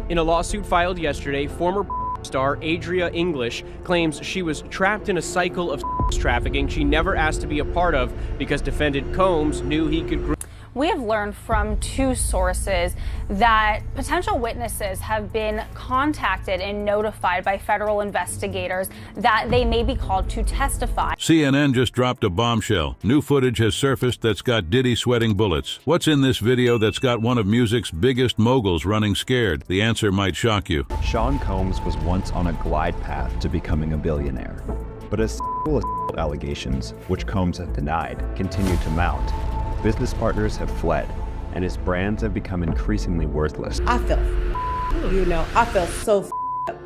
In a lawsuit filed yesterday, former star Adria English claims she was trapped in a cycle of trafficking she never asked to be a part of because defendant Combs knew he could groom. We have learned from two sources that potential witnesses have been contacted and notified by federal investigators that they may be called to testify. CNN just dropped a bombshell. New footage has surfaced that's got Diddy sweating bullets. What's in this video that's got one of music's biggest moguls running scared? The answer might shock you. Sean Combs was once on a glide path to becoming a billionaire. But as allegations, which Combs has denied, continue to mount, business partners have fled, and his brands have become increasingly worthless. I felt so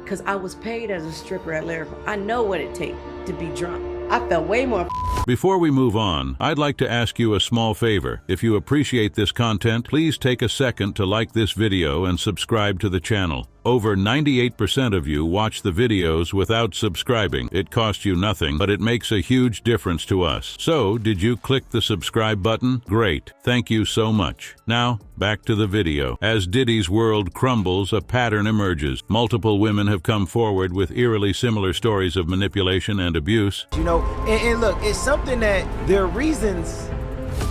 because I was paid as a stripper at Lyrical. I know what it takes to be drunk. I felt way more. Before we move on, I'd like to ask you a small favor. If you appreciate this content, please take a second to like this video and subscribe to the channel. Over 98% of you watch the videos without subscribing. It costs you nothing, but it makes a huge difference to us. So, did you click the subscribe button? Great. Thank you so much. Now, back to the video. As Diddy's world crumbles, a pattern emerges. Multiple women have come forward with eerily similar stories of manipulation and abuse. You know, and look, it's something that there are reasons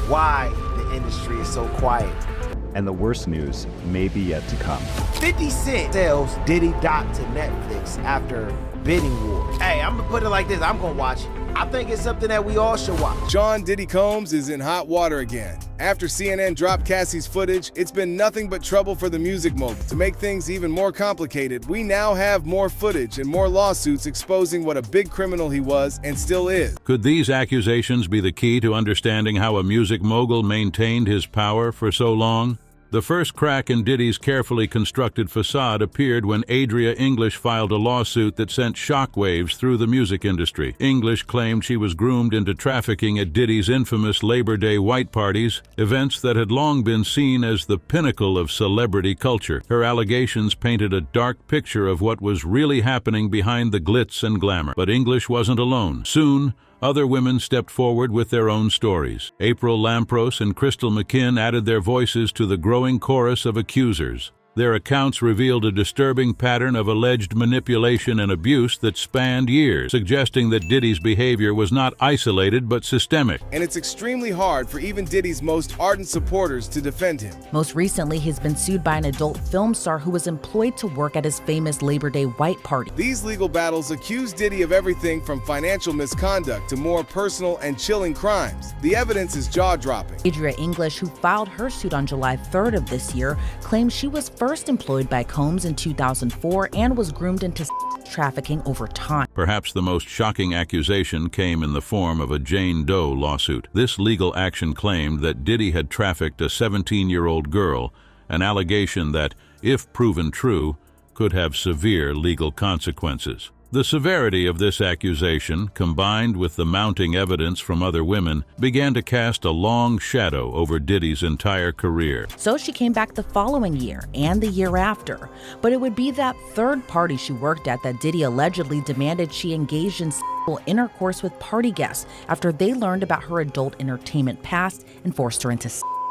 why the industry is so quiet. And the worst news may be yet to come. 50 Cent sells Diddy doc to Netflix after bidding war. Hey, I'm gonna put it like this, I'm gonna watch it. I think it's something that we all should watch. John Diddy Combs is in hot water again. After CNN dropped Cassie's footage, it's been nothing but trouble for the music mogul. To make things even more complicated, we now have more footage and more lawsuits exposing what a big criminal he was and still is. Could these accusations be the key to understanding how a music mogul maintained his power for so long? The first crack in Diddy's carefully constructed facade appeared when Adria English filed a lawsuit that sent shockwaves through the music industry. English claimed she was groomed into trafficking at Diddy's infamous Labor Day white parties, events that had long been seen as the pinnacle of celebrity culture. Her allegations painted a dark picture of what was really happening behind the glitz and glamour. But English wasn't alone. Soon, other women stepped forward with their own stories. April Lampros and Crystal McKinn added their voices to the growing chorus of accusers. Their accounts revealed a disturbing pattern of alleged manipulation and abuse that spanned years, suggesting that Diddy's behavior was not isolated but systemic. And it's extremely hard for even Diddy's most ardent supporters to defend him. Most recently, he's been sued by an adult film star who was employed to work at his famous Labor Day white party. These legal battles accuse Diddy of everything from financial misconduct to more personal and chilling crimes. The evidence is jaw-dropping. Adria English, who filed her suit on July 3rd of this year, claims she was first employed by Combs in 2004 and was groomed into trafficking over time. Perhaps the most shocking accusation came in the form of a Jane Doe lawsuit. This legal action claimed that Diddy had trafficked a 17-year-old girl, an allegation that, if proven true, could have severe legal consequences. The severity of this accusation, combined with the mounting evidence from other women, began to cast a long shadow over Diddy's entire career. So she came back the following year and the year after. But it would be that third party she worked at that Diddy allegedly demanded she engaged in sexual intercourse with party guests after they learned about her adult entertainment past and forced her into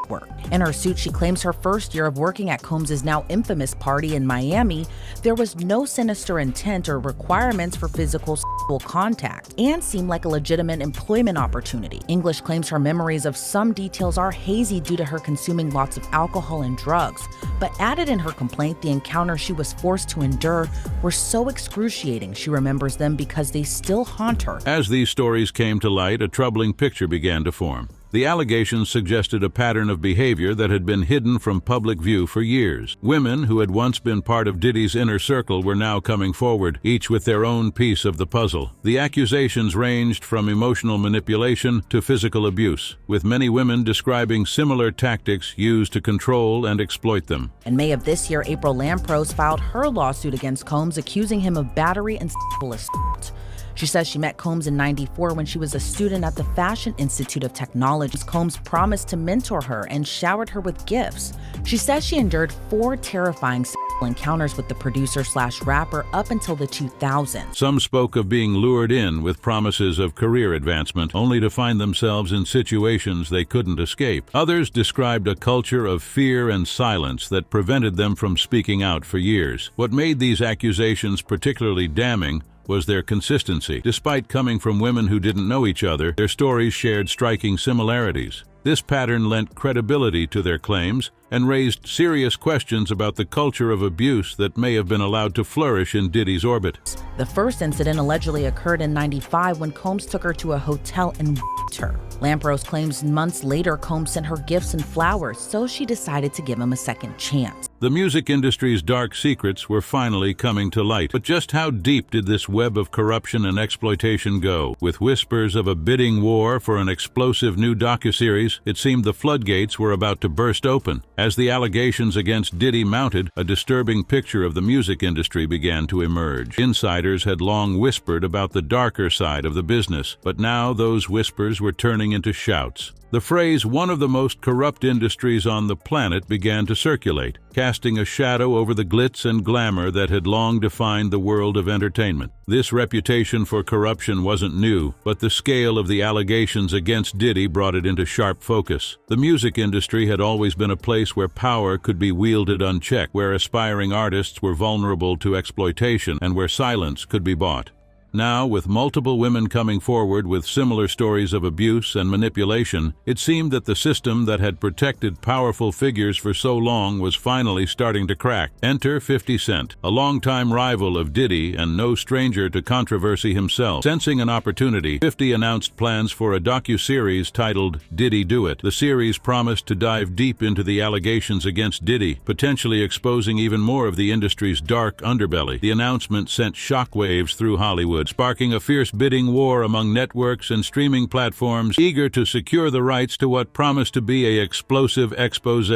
work. In her suit, she claims her first year of working at Combs' now infamous party in Miami, there was no sinister intent or requirements for physical sexual contact and seemed like a legitimate employment opportunity. English claims her memories of some details are hazy due to her consuming lots of alcohol and drugs, but added in her complaint the encounters she was forced to endure were so excruciating she remembers them because they still haunt her. As these stories came to light, a troubling picture began to form. The allegations suggested a pattern of behavior that had been hidden from public view for years. Women who had once been part of Diddy's inner circle were now coming forward, each with their own piece of the puzzle. The accusations ranged from emotional manipulation to physical abuse, with many women describing similar tactics used to control and exploit them. In May of this year, April Lampros filed her lawsuit against Combs, accusing him of battery and sexual assault. She says she met Combs in '94 when she was a student at the Fashion Institute of Technology. Combs promised to mentor her and showered her with gifts. She says she endured 4 terrifying encounters with the producer/rapper up until the 2000s. Some spoke of being lured in with promises of career advancement, only to find themselves in situations they couldn't escape. Others described a culture of fear and silence that prevented them from speaking out for years. What made these accusations particularly damning was their consistency. Despite coming from women who didn't know each other, their stories shared striking similarities. This pattern lent credibility to their claims and raised serious questions about the culture of abuse that may have been allowed to flourish in Diddy's orbit. The first incident allegedly occurred in '95 when Combs took her to a hotel and her. Lamprose claims months later Combs sent her gifts and flowers, so she decided to give him a second chance. The music industry's dark secrets were finally coming to light. But just how deep did this web of corruption and exploitation go? With whispers of a bidding war for an explosive new docuseries, it seemed the floodgates were about to burst open. As the allegations against Diddy mounted, a disturbing picture of the music industry began to emerge. Insiders had long whispered about the darker side of the business, but now those whispers were turning into shouts. The phrase, "one of the most corrupt industries on the planet," began to circulate, casting a shadow over the glitz and glamour that had long defined the world of entertainment. This reputation for corruption wasn't new, but the scale of the allegations against Diddy brought it into sharp focus. The music industry had always been a place where power could be wielded unchecked, where aspiring artists were vulnerable to exploitation, and where silence could be bought. Now, with multiple women coming forward with similar stories of abuse and manipulation, it seemed that the system that had protected powerful figures for so long was finally starting to crack. Enter 50 Cent, a longtime rival of Diddy and no stranger to controversy himself. Sensing an opportunity, 50 announced plans for a docu-series titled Diddy Do It. The series promised to dive deep into the allegations against Diddy, potentially exposing even more of the industry's dark underbelly. The announcement sent shockwaves through Hollywood, sparking a fierce bidding war among networks and streaming platforms eager to secure the rights to what promised to be an explosive expose.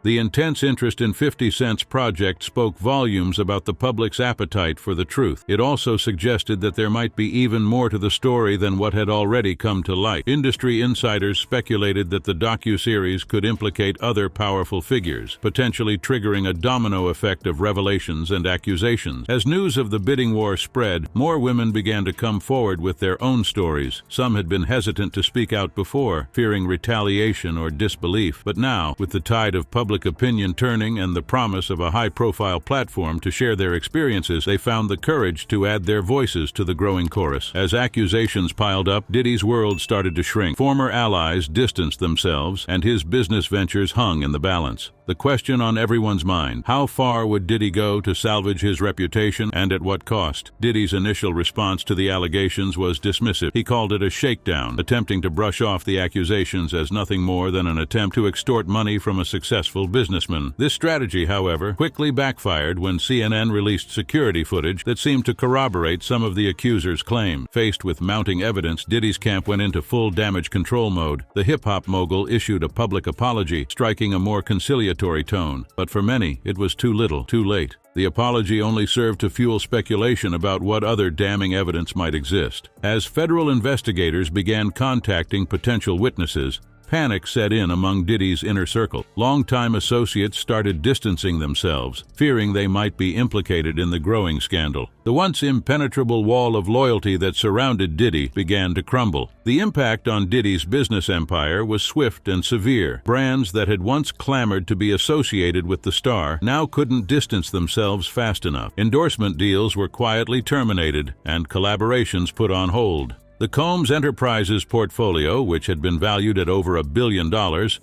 The intense interest in 50 Cent's project spoke volumes about the public's appetite for the truth. It also suggested that there might be even more to the story than what had already come to light. Industry insiders speculated that the docu-series could implicate other powerful figures, potentially triggering a domino effect of revelations and accusations. As news of the bidding war spread, more women began to come forward with their own stories. Some had been hesitant to speak out before, fearing retaliation or disbelief. But now, with the tide of public opinion turning and the promise of a high-profile platform to share their experiences, they found the courage to add their voices to the growing chorus. As accusations piled up, Diddy's world started to shrink. Former allies distanced themselves, and his business ventures hung in the balance. The question on everyone's mind: how far would Diddy go to salvage his reputation, and at what cost? Diddy's initial response to the allegations was dismissive. He called it a shakedown, attempting to brush off the accusations as nothing more than an attempt to extort money from a successful businessman. This strategy, however, quickly backfired when CNN released security footage that seemed to corroborate some of the accusers' claims. Faced with mounting evidence, Diddy's camp went into full damage control mode. The hip-hop mogul issued a public apology, striking a more conciliatory tone. But for many, it was too little, too late. The apology only served to fuel speculation about what other damning evidence might exist. As federal investigators began contacting potential witnesses, panic set in among Diddy's inner circle. Longtime associates started distancing themselves, fearing they might be implicated in the growing scandal. The once impenetrable wall of loyalty that surrounded Diddy began to crumble. The impact on Diddy's business empire was swift and severe. Brands that had once clamored to be associated with the star now couldn't distance themselves fast enough. Endorsement deals were quietly terminated and collaborations put on hold. The Combs Enterprises portfolio, which had been valued at over $1 billion,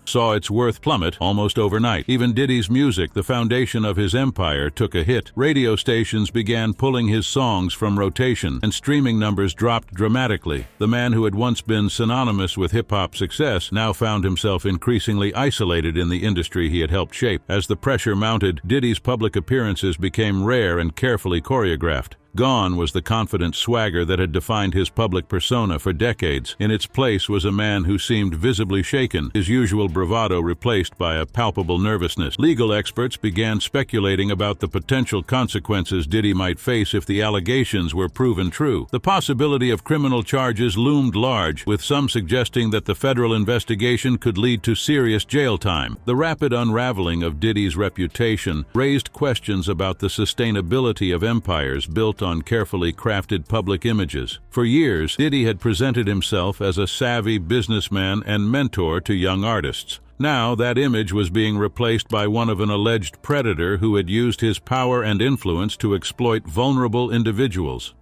saw its worth plummet almost overnight. Even Diddy's music, the foundation of his empire, took a hit. Radio stations began pulling his songs from rotation, and streaming numbers dropped dramatically. The man who had once been synonymous with hip-hop success now found himself increasingly isolated in the industry he had helped shape. As the pressure mounted, Diddy's public appearances became rare and carefully choreographed. Gone was the confident swagger that had defined his public persona for decades. In its place was a man who seemed visibly shaken, his usual bravado replaced by a palpable nervousness. Legal experts began speculating about the potential consequences Diddy might face if the allegations were proven true. The possibility of criminal charges loomed large, with some suggesting that the federal investigation could lead to serious jail time. The rapid unraveling of Diddy's reputation raised questions about the sustainability of empires built on carefully crafted public images. For years, Diddy had presented himself as a savvy businessman and mentor to young artists. Now, that image was being replaced by one of an alleged predator who had used his power and influence to exploit vulnerable individuals.